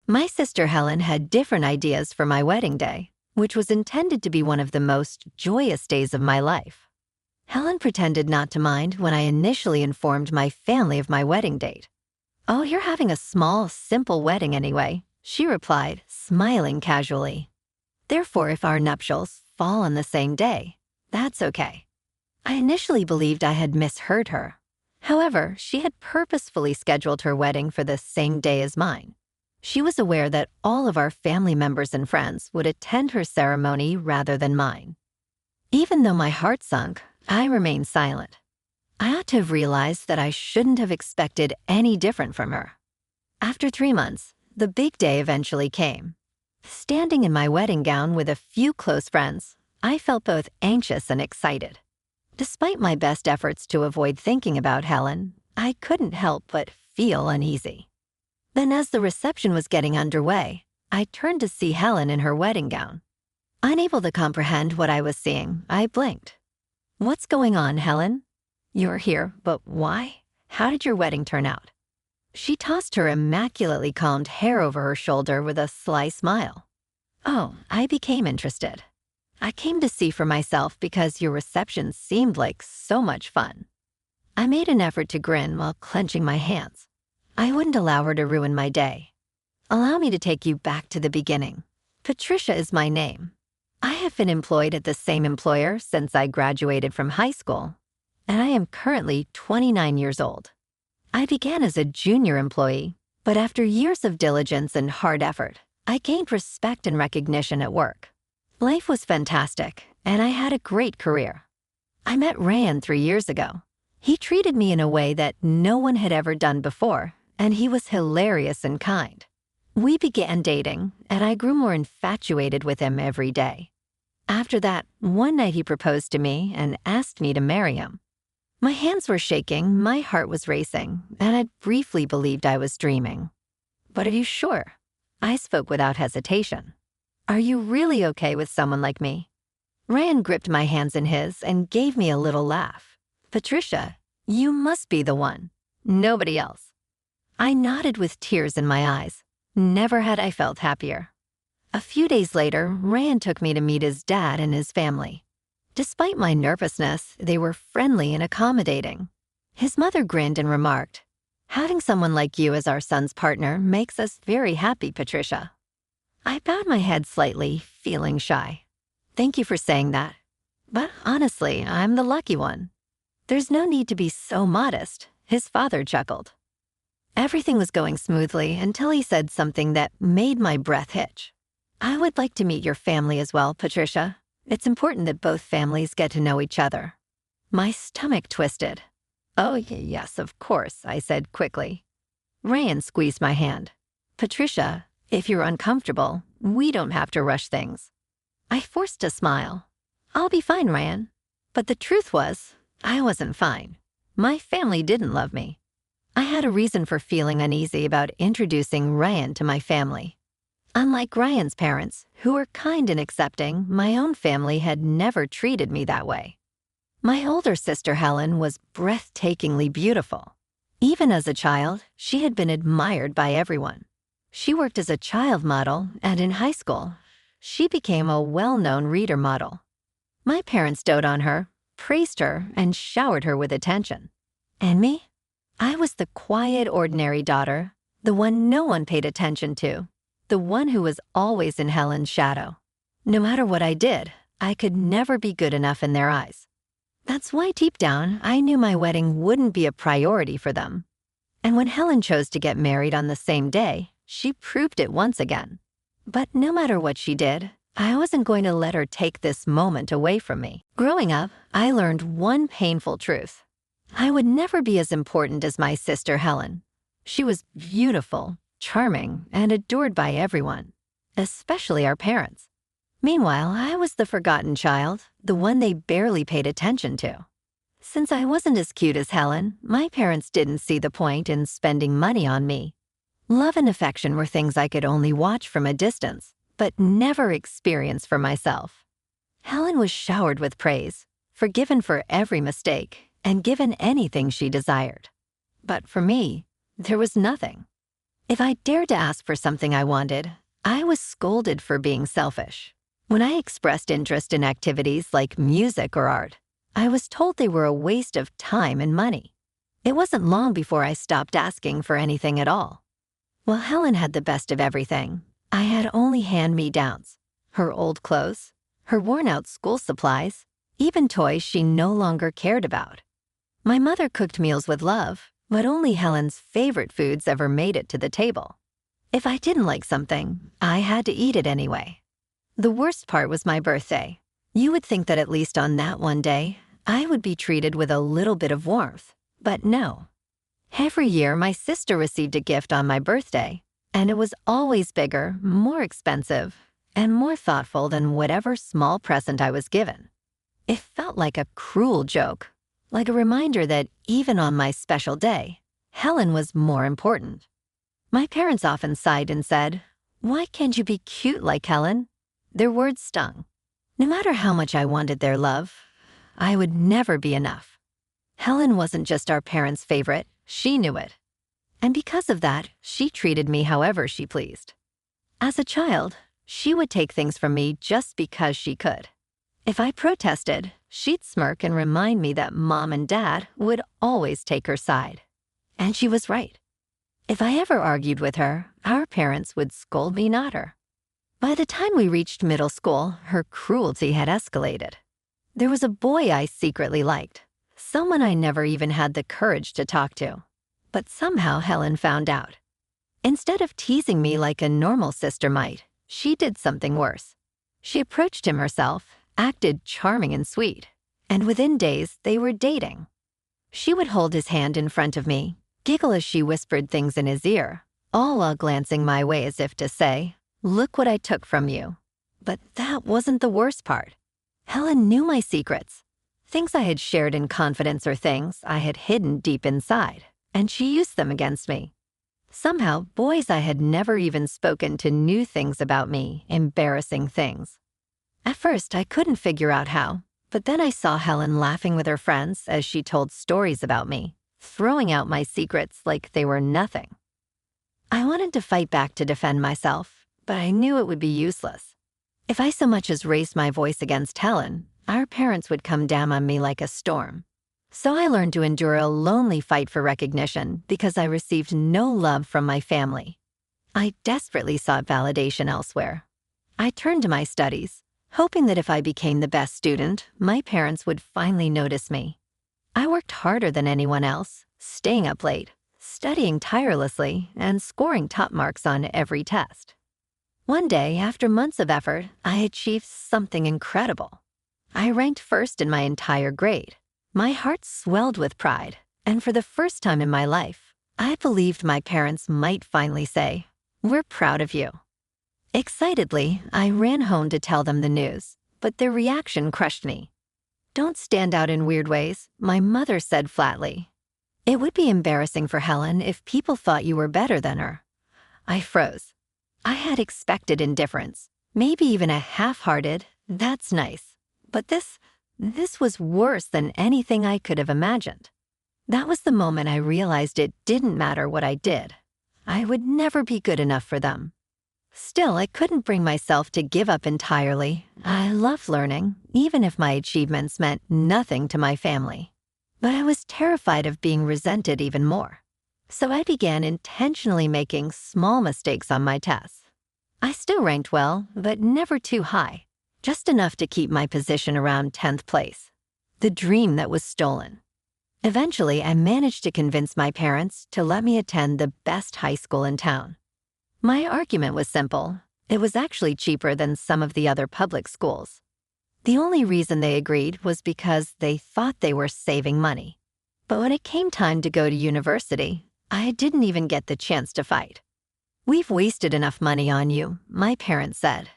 My sister Helen had different ideas for my wedding day, which was intended to be one of the most joyous days of my life. Helen pretended not to mind when I initially informed my family of my wedding date. "Oh, you're having a small, simple wedding anyway," she replied, smiling casually. "Therefore, if our nuptials fall on the same day, that's okay." I initially believed I had misheard her. However, she had purposefully scheduled her wedding for the same day as mine. She was aware that all of our family members and friends would attend her ceremony rather than mine. Even though my heart sunk, I remained silent. I ought to have realized that I shouldn't have expected any different from her. After 3 months, the big day eventually came. Standing in my wedding gown with a few close friends, I felt both anxious and excited. Despite my best efforts to avoid thinking about Helen, I couldn't help but feel uneasy. Then as the reception was getting underway, I turned to see Helen in her wedding gown. Unable to comprehend what I was seeing, I blinked. "What's going on, Helen? You're here, but why? How did your wedding turn out?" She tossed her immaculately combed hair over her shoulder with a sly smile. "Oh," I became interested. "I came to see for myself because your reception seemed like so much fun." I made an effort to grin while clenching my hands. I wouldn't allow her to ruin my day. "Allow me to take you back to the beginning. Patricia is my name. I have been employed at the same employer since I graduated from high school, and I am currently 29 years old. I began as a junior employee, but after years of diligence and hard effort, I gained respect and recognition at work. Life was fantastic, and I had a great career. I met Ryan 3 years ago. He treated me in a way that no one had ever done before, and he was hilarious and kind. We began dating, and I grew more infatuated with him every day. After that, one night he proposed to me and asked me to marry him. My hands were shaking, my heart was racing, and I briefly believed I was dreaming. "But are you sure?" I spoke without hesitation. "Are you really okay with someone like me?" Ryan gripped my hands in his and gave me a little laugh. "Patricia, you must be the one. Nobody else." I nodded with tears in my eyes. Never had I felt happier. A few days later, Ryan took me to meet his dad and his family. Despite my nervousness, they were friendly and accommodating. His mother grinned and remarked, "Having someone like you as our son's partner makes us very happy, Patricia." I bowed my head slightly, feeling shy. "Thank you for saying that. But honestly, I'm the lucky one." "There's no need to be so modest," his father chuckled. Everything was going smoothly until he said something that made my breath hitch. "I would like to meet your family as well, Patricia. It's important that both families get to know each other." My stomach twisted. "Oh, yes, of course," I said quickly. Ryan squeezed my hand. "Patricia, if you're uncomfortable, we don't have to rush things." I forced a smile. "I'll be fine, Ryan." But the truth was, I wasn't fine. My family didn't love me. I had a reason for feeling uneasy about introducing Ryan to my family. Unlike Ryan's parents, who were kind and accepting, my own family had never treated me that way. My older sister Helen was breathtakingly beautiful. Even as a child, she had been admired by everyone. She worked as a child model, and in high school, she became a well-known reader model. My parents doted on her, praised her, and showered her with attention. And me? I was the quiet, ordinary daughter, the one no one paid attention to, the one who was always in Helen's shadow. No matter what I did, I could never be good enough in their eyes. That's why deep down, I knew my wedding wouldn't be a priority for them. And when Helen chose to get married on the same day, she proved it once again. But no matter what she did, I wasn't going to let her take this moment away from me. Growing up, I learned one painful truth. I would never be as important as my sister Helen. She was beautiful, charming, and adored by everyone, especially our parents. Meanwhile, I was the forgotten child, the one they barely paid attention to. Since I wasn't as cute as Helen, my parents didn't see the point in spending money on me. Love and affection were things I could only watch from a distance, but never experience for myself. Helen was showered with praise, forgiven for every mistake, and given anything she desired. But for me, there was nothing. If I dared to ask for something I wanted, I was scolded for being selfish. When I expressed interest in activities like music or art, I was told they were a waste of time and money. It wasn't long before I stopped asking for anything at all. While Helen had the best of everything, I had only hand-me-downs, her old clothes, her worn-out school supplies, even toys she no longer cared about. My mother cooked meals with love, but only Helen's favorite foods ever made it to the table. If I didn't like something, I had to eat it anyway. The worst part was my birthday. You would think that at least on that one day, I would be treated with a little bit of warmth, but no. Every year, my sister received a gift on my birthday, and it was always bigger, more expensive, and more thoughtful than whatever small present I was given. It felt like a cruel joke, like a reminder that even on my special day, Helen was more important. My parents often sighed and said, "Why can't you be cute like Helen?" Their words stung. No matter how much I wanted their love, I would never be enough. Helen wasn't just our parents' favorite, she knew it. And because of that, she treated me however she pleased. As a child, she would take things from me just because she could. If I protested, she'd smirk and remind me that Mom and Dad would always take her side. And she was right. If I ever argued with her, our parents would scold me, not her. By the time we reached middle school, her cruelty had escalated. There was a boy I secretly liked, someone I never even had the courage to talk to. But somehow Helen found out. Instead of teasing me like a normal sister might, she did something worse. She approached him herself, acted charming and sweet, and within days they were dating. She would hold his hand in front of me, giggle as she whispered things in his ear, all while glancing my way as if to say, "Look what I took from you." But that wasn't the worst part. Helen knew my secrets, things I had shared in confidence or things I had hidden deep inside, and she used them against me. Somehow, boys I had never even spoken to knew things about me, embarrassing things. At first, I couldn't figure out how, but then I saw Helen laughing with her friends as she told stories about me, throwing out my secrets like they were nothing. I wanted to fight back to defend myself, but I knew it would be useless. If I so much as raised my voice against Helen, our parents would come down on me like a storm. So I learned to endure a lonely fight for recognition because I received no love from my family. I desperately sought validation elsewhere. I turned to my studies, hoping that if I became the best student, my parents would finally notice me. I worked harder than anyone else, staying up late, studying tirelessly, and scoring top marks on every test. One day, after months of effort, I achieved something incredible. I ranked first in my entire grade. My heart swelled with pride, and for the first time in my life, I believed my parents might finally say, "We're proud of you." Excitedly, I ran home to tell them the news, but their reaction crushed me. "Don't stand out in weird ways," my mother said flatly. "It would be embarrassing for Helen if people thought you were better than her." I froze. I had expected indifference, maybe even a half-hearted, "That's nice." But this was worse than anything I could have imagined. That was the moment I realized it didn't matter what I did. I would never be good enough for them. Still, I couldn't bring myself to give up entirely. I loved learning, even if my achievements meant nothing to my family. But I was terrified of being resented even more. So I began intentionally making small mistakes on my tests. I still ranked well, but never too high. Just enough to keep my position around 10th place. The dream that was stolen. Eventually, I managed to convince my parents to let me attend the best high school in town. My argument was simple. It was actually cheaper than some of the other public schools. The only reason they agreed was because they thought they were saving money. But when it came time to go to university, I didn't even get the chance to fight. "We've wasted enough money on you," my parents said.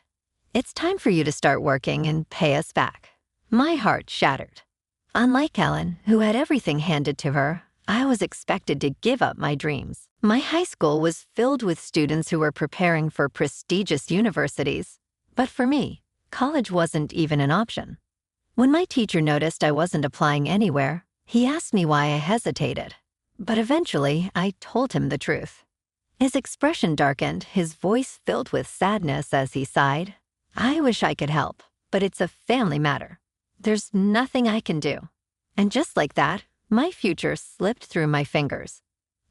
"It's time for you to start working and pay us back." My heart shattered. Unlike Helen, who had everything handed to her, I was expected to give up my dreams. My high school was filled with students who were preparing for prestigious universities. But for me, college wasn't even an option. When my teacher noticed I wasn't applying anywhere, he asked me why I hesitated. But eventually, I told him the truth. His expression darkened, his voice filled with sadness as he sighed. I wish I could help, but it's a family matter. There's nothing I can do. And just like that, my future slipped through my fingers.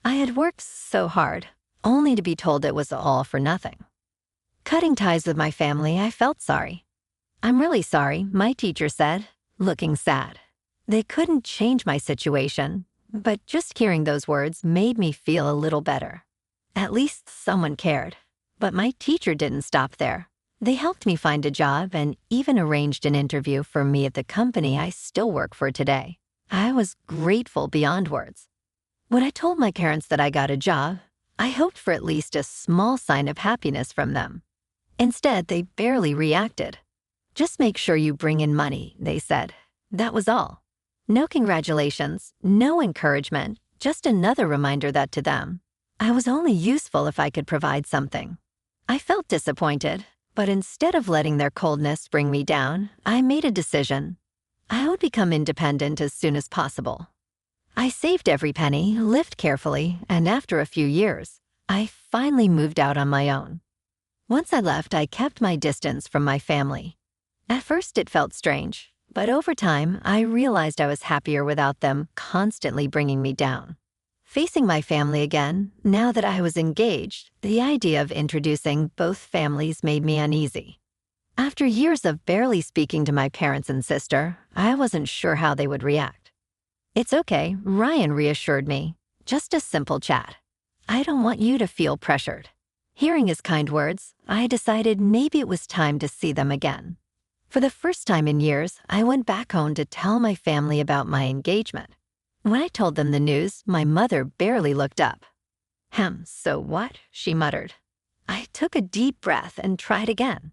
I had worked so hard, only to be told it was all for nothing. Cutting ties with my family, I felt sorry. "I'm really sorry," my teacher said, looking sad. They couldn't change my situation, but just hearing those words made me feel a little better. At least someone cared. But my teacher didn't stop there. They helped me find a job and even arranged an interview for me at the company I still work for today. I was grateful beyond words. When I told my parents that I got a job, I hoped for at least a small sign of happiness from them. Instead, they barely reacted. "Just make sure you bring in money," they said. That was all. No congratulations, no encouragement, just another reminder that to them, I was only useful if I could provide something. I felt disappointed, but instead of letting their coldness bring me down, I made a decision. I would become independent as soon as possible. I saved every penny, lived carefully, and after a few years, I finally moved out on my own. Once I left, I kept my distance from my family. At first, it felt strange, but over time, I realized I was happier without them constantly bringing me down. Facing my family again, now that I was engaged, the idea of introducing both families made me uneasy. After years of barely speaking to my parents and sister, I wasn't sure how they would react. "It's okay," Ryan reassured me. "Just a simple chat. I don't want you to feel pressured." Hearing his kind words, I decided maybe it was time to see them again. For the first time in years, I went back home to tell my family about my engagement. When I told them the news, my mother barely looked up. So what?" she muttered. I took a deep breath and tried again.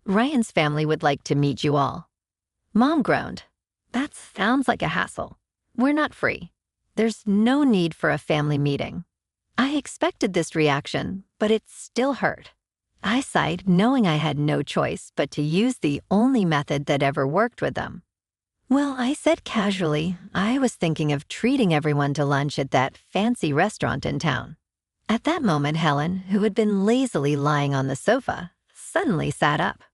"Ryan's family would like to meet you all." Mom groaned. "That sounds like a hassle. We're not free. There's no need for a family meeting." I expected this reaction, but it still hurt. I sighed, knowing I had no choice but to use the only method that ever worked with them. "Well," I said casually, I was thinking of treating everyone to lunch at that fancy restaurant in town. At that moment, Helen, who had been lazily lying on the sofa, suddenly sat up.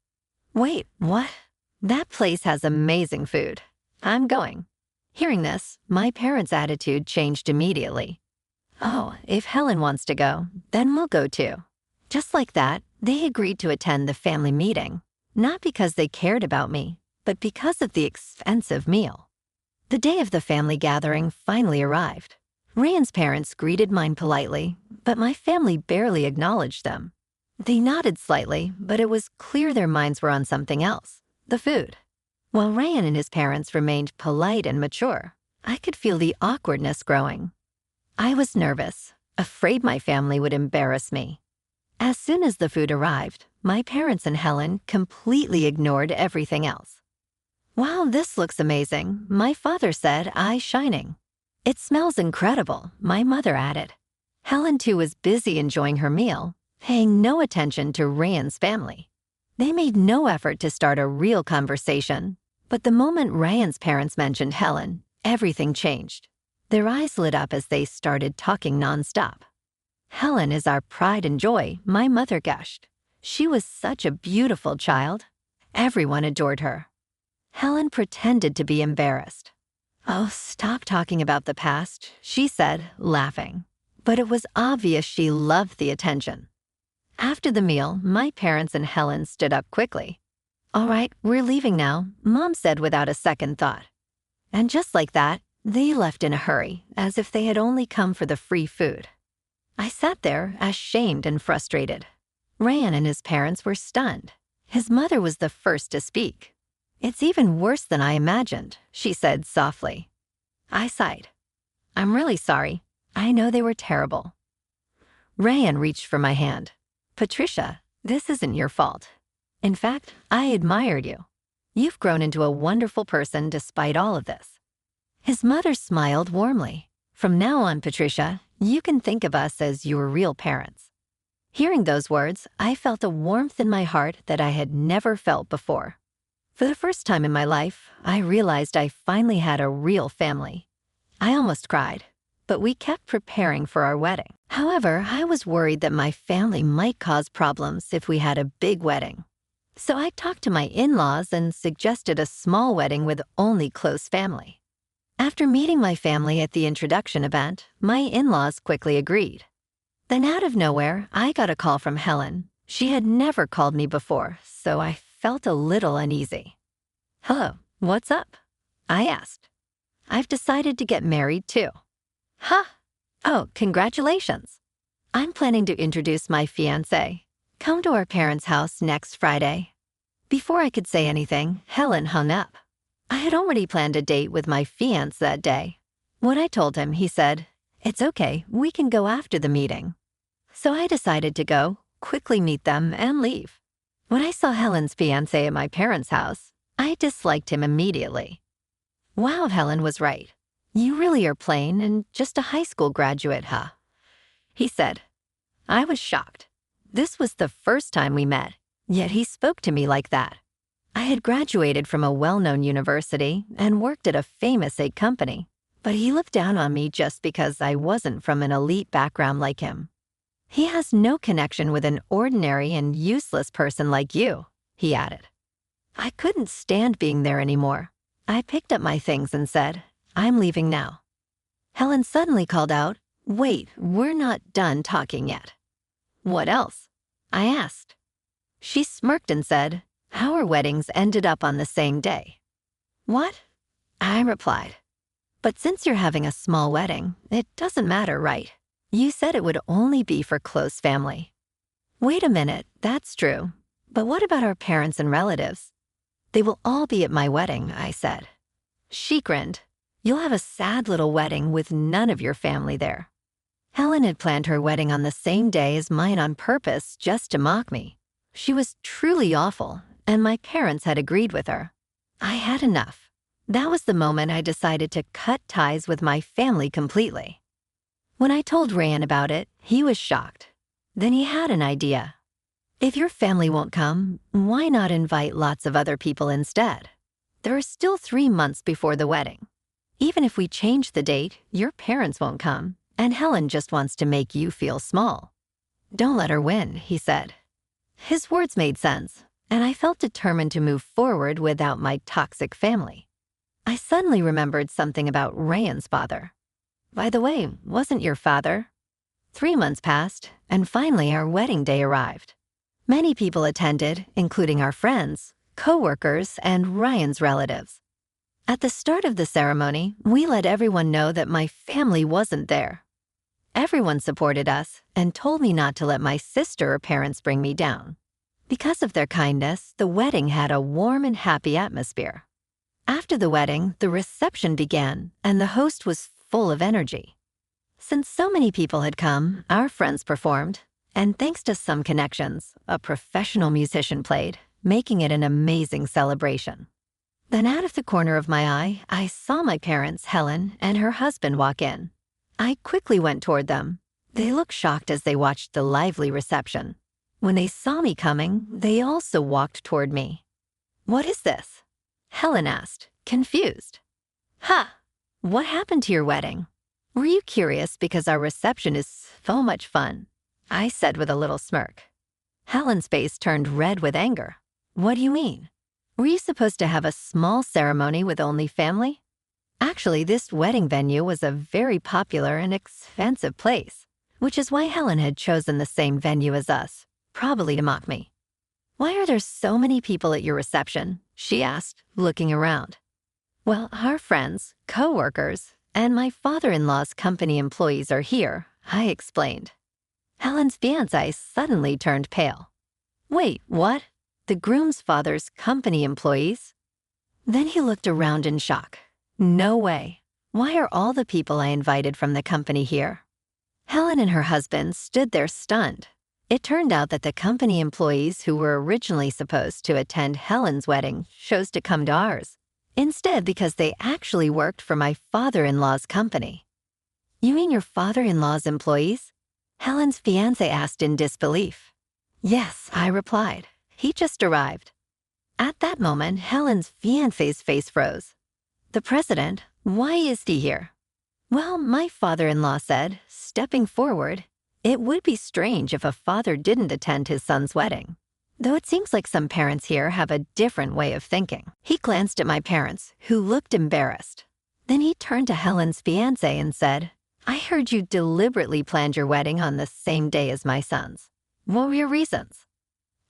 "Wait, what? That place has amazing food. I'm going." Hearing this, my parents' attitude changed immediately. "Oh, if Helen wants to go, then we'll go too." Just like that, they agreed to attend the family meeting, not because they cared about me, but because of the expensive meal. The day of the family gathering finally arrived. Ryan's parents greeted mine politely, but my family barely acknowledged them. They nodded slightly, but it was clear their minds were on something else, the food. While Ryan and his parents remained polite and mature, I could feel the awkwardness growing. I was nervous, afraid my family would embarrass me. As soon as the food arrived, my parents and Helen completely ignored everything else. "Wow, this looks amazing," my father said, eyes shining. "It smells incredible," my mother added. Helen, too, was busy enjoying her meal, paying no attention to Ryan's family. They made no effort to start a real conversation, but the moment Ryan's parents mentioned Helen, everything changed. Their eyes lit up as they started talking nonstop. "Helen is our pride and joy," my mother gushed. "She was such a beautiful child. Everyone adored her." Helen pretended to be embarrassed. "Oh, stop talking about the past," she said, laughing. But it was obvious she loved the attention. After the meal, my parents and Helen stood up quickly. "All right, we're leaving now," Mom said without a second thought. And just like that, they left in a hurry, as if they had only come for the free food. I sat there, ashamed and frustrated. Ryan and his parents were stunned. His mother was the first to speak. "It's even worse than I imagined," she said softly. I sighed. "I'm really sorry. I know they were terrible." Ryan reached for my hand. "Patricia, this isn't your fault. In fact, I admired you. You've grown into a wonderful person despite all of this." His mother smiled warmly. "From now on, Patricia, you can think of us as your real parents." Hearing those words, I felt a warmth in my heart that I had never felt before. For the first time in my life, I realized I finally had a real family. I almost cried. but we kept preparing for our wedding. However, I was worried that my family might cause problems if we had a big wedding. So I talked to my in-laws and suggested a small wedding with only close family. After meeting my family at the introduction event, my in-laws quickly agreed. Then out of nowhere, I got a call from Helen. She had never called me before, so I felt a little uneasy. "Hello, what's up?" I asked. "I've decided to get married too." "Huh? Oh, congratulations. I'm planning to introduce my fiancé. Come to our parents' house next Friday." Before I could say anything, Helen hung up. I had already planned a date with my fiancé that day. When I told him, he said, "It's okay, we can go after the meeting." So I decided to go, quickly meet them, and leave. When I saw Helen's fiancé at my parents' house, I disliked him immediately. "Wow, Helen was right. You really are plain and just a high school graduate, huh?" he said. I was shocked. This was the first time we met, yet he spoke to me like that. I had graduated from a well-known university and worked at a famous egg company, but he looked down on me just because I wasn't from an elite background like him. "He has no connection with an ordinary and useless person like you," he added. I couldn't stand being there anymore. I picked up my things and said, "I'm leaving now." Helen suddenly called out, "Wait, we're not done talking yet." "What else?" I asked. She smirked and said, "Our weddings ended up on the same day." "What?" I replied. "But since you're having a small wedding, it doesn't matter, right? You said it would only be for close family." "Wait a minute, that's true. But what about our parents and relatives?" "They will all be at my wedding," I said. She grinned. "You'll have a sad little wedding with none of your family there." Helen had planned her wedding on the same day as mine on purpose just to mock me. She was truly awful, and my parents had agreed with her. I had enough. That was the moment I decided to cut ties with my family completely. When I told Ryan about it, he was shocked. Then he had an idea. "If your family won't come, why not invite lots of other people instead? There are still 3 months before the wedding. Even if we change the date, your parents won't come, and Helen just wants to make you feel small. Don't let her win," he said. His words made sense, and I felt determined to move forward without my toxic family. I suddenly remembered something about Ryan's father. "By the way, wasn't your father?" 3 months passed, and finally our wedding day arrived. Many people attended, including our friends, co-workers, and Ryan's relatives. At the start of the ceremony, we let everyone know that my family wasn't there. Everyone supported us and told me not to let my sister or parents bring me down. Because of their kindness, the wedding had a warm and happy atmosphere. After the wedding, the reception began, and the host was full of energy. Since so many people had come, our friends performed, and thanks to some connections, a professional musician played, making it an amazing celebration. Then out of the corner of my eye, I saw my parents, Helen, and her husband walk in. I quickly went toward them. They looked shocked as they watched the lively reception. When they saw me coming, they also walked toward me. "What is this?" Helen asked, confused. "Ha! What happened to your wedding? Were you curious because our reception is so much fun?" I said with a little smirk. Helen's face turned red with anger. "What do you mean? Were you supposed to have a small ceremony with only family?" Actually, this wedding venue was a very popular and expensive place, which is why Helen had chosen the same venue as us, probably to mock me. "Why are there so many people at your reception?" she asked, looking around. "Well, our friends, co-workers, and my father-in-law's company employees are here," I explained. Helen's fiancé suddenly turned pale. "Wait, what? The groom's father's company employees?" Then he looked around in shock. "No way. Why are all the people I invited from the company here?" Helen and her husband stood there stunned. It turned out that the company employees who were originally supposed to attend Helen's wedding chose to come to ours, instead because they actually worked for my father-in-law's company. "You mean your father-in-law's employees?" Helen's fiancé asked in disbelief. "Yes," I replied. "He just arrived." At that moment, Helen's fiancé's face froze. "The president? Why is he here?" Well, my father-in-law said, stepping forward, it would be strange if a father didn't attend his son's wedding, though it seems like some parents here have a different way of thinking. He glanced at my parents, who looked embarrassed. Then he turned to Helen's fiancé and said, I heard you deliberately planned your wedding on the same day as my son's. What were your reasons?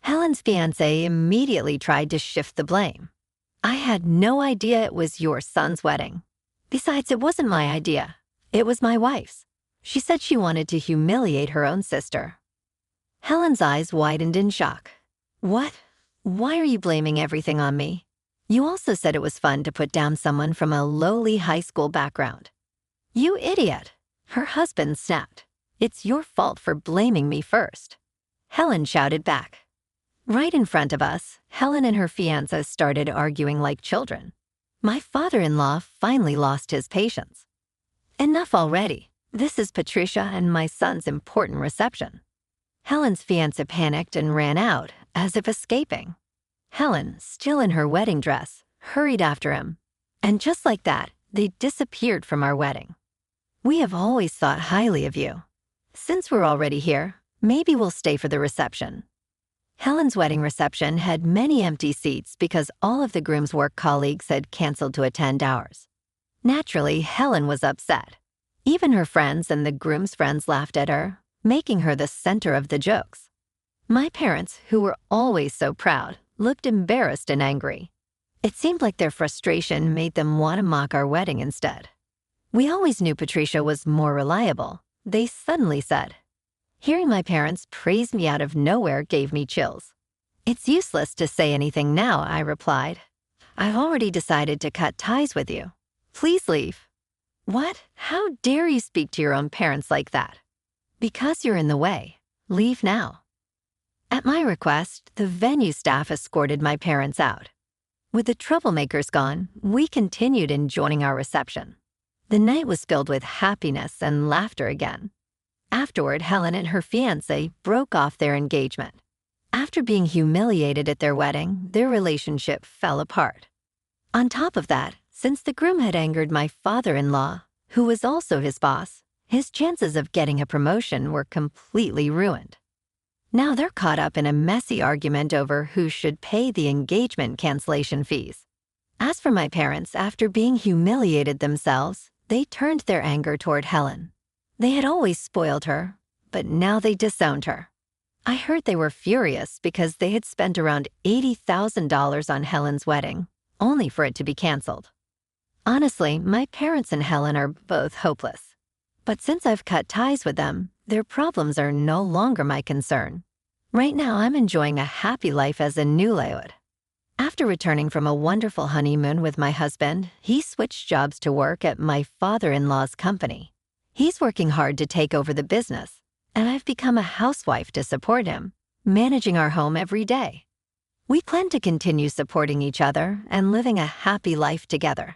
Helen's fiancé immediately tried to shift the blame. I had no idea it was your son's wedding. Besides, it wasn't my idea. It was my wife's. She said she wanted to humiliate her own sister. Helen's eyes widened in shock. What? Why are you blaming everything on me? You also said it was fun to put down someone from a lowly high school background. You idiot! Her husband snapped. It's your fault for blaming me first. Helen shouted back. Right in front of us, Helen and her fiancé started arguing like children. My father-in-law finally lost his patience. Enough already. This is Patricia and my son's important reception. Helen's fiancé panicked and ran out, as if escaping. Helen, still in her wedding dress, hurried after him. And just like that, they disappeared from our wedding. We have always thought highly of you. Since we're already here, maybe we'll stay for the reception. Helen's wedding reception had many empty seats because all of the groom's work colleagues had canceled to attend ours. Naturally, Helen was upset. Even her friends and the groom's friends laughed at her, making her the center of the jokes. My parents, who were always so proud, looked embarrassed and angry. It seemed like their frustration made them want to mock our wedding instead. We always knew Patricia was more reliable, they suddenly said. Hearing my parents praise me out of nowhere gave me chills. It's useless to say anything now, I replied. I've already decided to cut ties with you. Please leave. What? How dare you speak to your own parents like that? Because you're in the way. Leave now. At my request, the venue staff escorted my parents out. With the troublemakers gone, we continued enjoying our reception. The night was filled with happiness and laughter again. Afterward, Helen and her fiancé broke off their engagement. After being humiliated at their wedding, their relationship fell apart. On top of that, since the groom had angered my father-in-law, who was also his boss, his chances of getting a promotion were completely ruined. Now they're caught up in a messy argument over who should pay the engagement cancellation fees. As for my parents, after being humiliated themselves, they turned their anger toward Helen. They had always spoiled her, but now they disowned her. I heard they were furious because they had spent around $80,000 on Helen's wedding, only for it to be canceled. Honestly, my parents and Helen are both hopeless. But since I've cut ties with them, their problems are no longer my concern. Right now, I'm enjoying a happy life as a newlywed. After returning from a wonderful honeymoon with my husband, he switched jobs to work at my father-in-law's company. He's working hard to take over the business, and I've become a housewife to support him, managing our home every day. We plan to continue supporting each other and living a happy life together.